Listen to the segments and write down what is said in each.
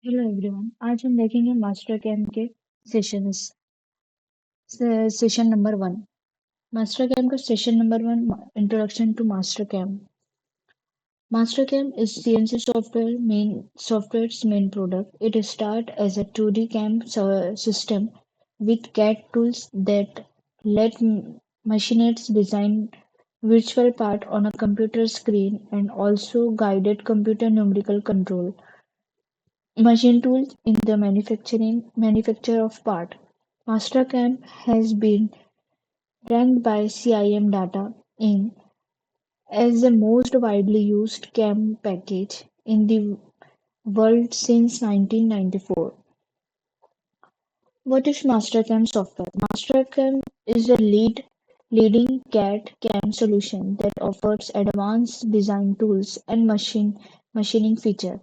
Hello everyone. आज हम देखेंगे मास्टर कैम के sessions. Session number 1। Mastercam का session number 1, introduction to Mastercam. Mastercam is CNC software's main product. It started as a 2D cam system with CAD tools that let machinists design virtual part on a computer screen and also guided computer numerical control machine tools in the manufacture of part. Mastercam has been ranked by CIM Data Inc. as the most widely used CAM package in the world since 1994. What is Mastercam software? Mastercam is a leading CAD CAM solution that offers advanced design tools and machining features.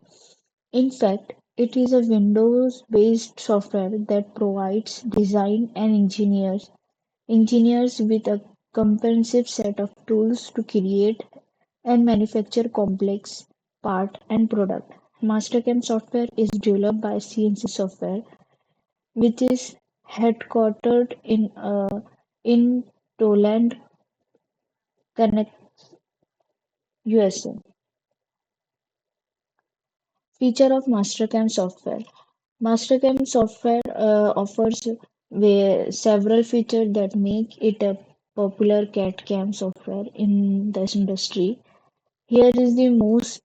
In fact, it is a Windows-based software that provides design and engineers with a comprehensive set of tools to create and manufacture complex part and product. Mastercam software is developed by CNC Software, which is headquartered in Toland, Connect, USA. Feature of Mastercam software. Mastercam software offers several features that make it a popular CAD/CAM software in this industry. Here is the most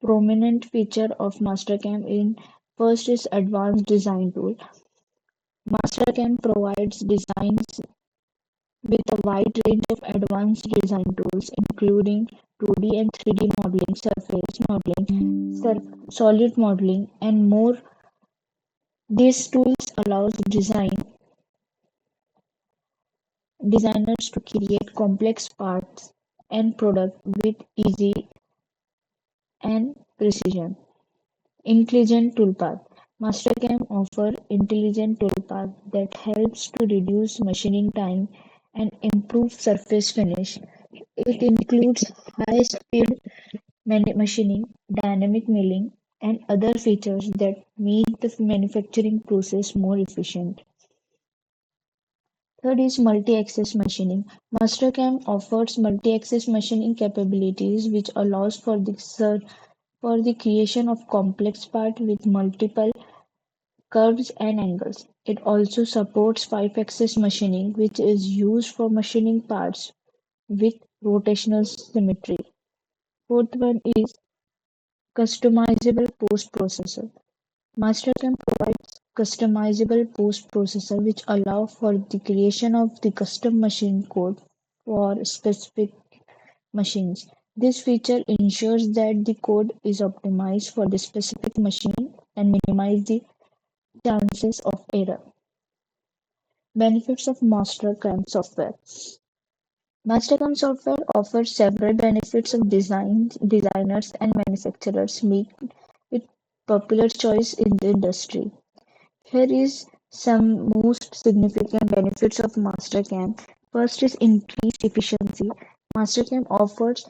prominent feature of Mastercam in first is advanced design tool. Mastercam provides designs with a wide range of advanced design tools, including 2D and 3D modeling, surface modeling, solid modeling, and more. These tools allows designers to create complex parts and products with ease and precision. Intelligent toolpath. Mastercam offers intelligent toolpath that helps to reduce machining time and improve surface finish. It includes high-speed machining, dynamic milling, and other features that make the manufacturing process more efficient. Third is multi-axis machining. Mastercam offers multi-axis machining capabilities which allows for the creation of complex parts with multiple curves and angles. It also supports 5-axis machining, which is used for machining parts with rotational symmetry. Fourth one is customizable post-processor. Mastercam provides customizable post-processor which allow for the creation of the custom machine code for specific machines. This feature ensures that the code is optimized for the specific machine and minimize the chances of error. Benefits of Mastercam software. Mastercam software offers several benefits of designers and manufacturers make it popular choice in the industry. Here is some most significant benefits of Mastercam. First is increased efficiency. Mastercam offers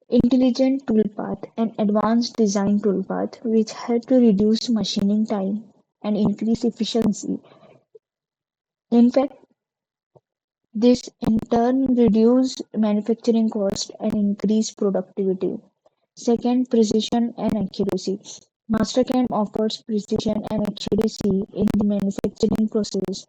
intelligent toolpath and advanced design toolpath which help to reduce machining time and increase efficiency. In fact, this in turn reduce manufacturing cost and increase productivity. Second, precision and accuracy. Mastercam offers precision and accuracy in the manufacturing process.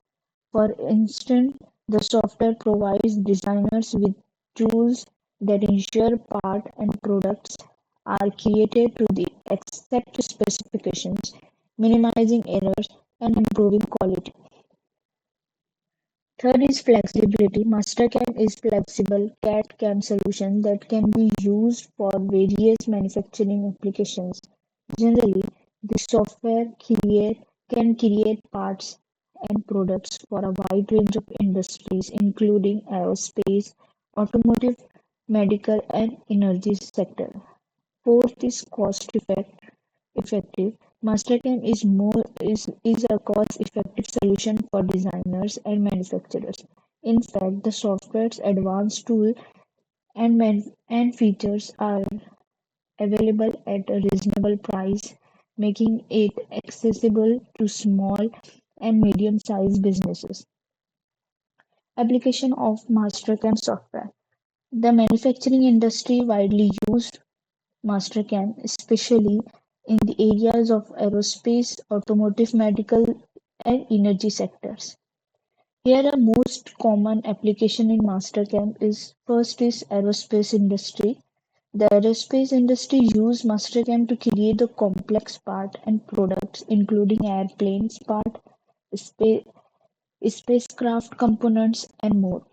For instance, the software provides designers with tools that ensure parts and products are created to the exact specifications, minimizing errors and improving quality. Third is flexibility. Mastercam is flexible CAD/CAM solution that can be used for various manufacturing applications. Generally, the can create parts and products for a wide range of industries, including aerospace, automotive, medical, and energy sector. Fourth is effective. Mastercam is a cost-effective solution for designers and manufacturers. In fact, the software's advanced tools and features are available at a reasonable price, making it accessible to small and medium-sized businesses. Application of Mastercam software. The manufacturing industry widely used Mastercam, especially in the areas of aerospace, automotive, medical, and energy sectors. Here, a most common application in Mastercam is first is aerospace industry. The aerospace industry use Mastercam to create the complex part and products, including airplanes part, spa- spacecraft components, and more.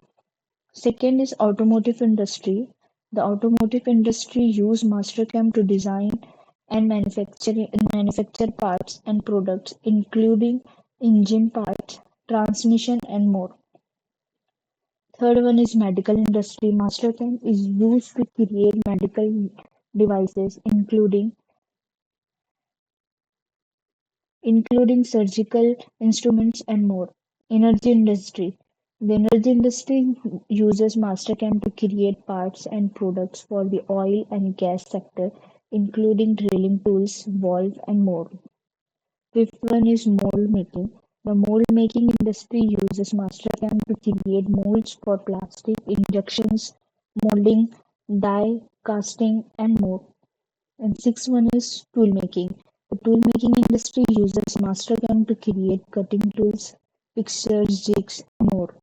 Second is automotive industry. The automotive industry use Mastercam to design and manufacture parts and products, including engine parts, transmission, and more. Third one is medical industry. Mastercam is used to create medical devices, including surgical instruments and more. Energy industry. The energy industry uses Mastercam to create parts and products for the oil and gas sector, including drilling tools, valve, and more. Fifth one is mold making. The mold making industry uses Mastercam to create molds for plastic injections, molding, die casting, and more. And sixth one is tool making. The tool making industry uses Mastercam to create cutting tools, fixtures, jigs, and more.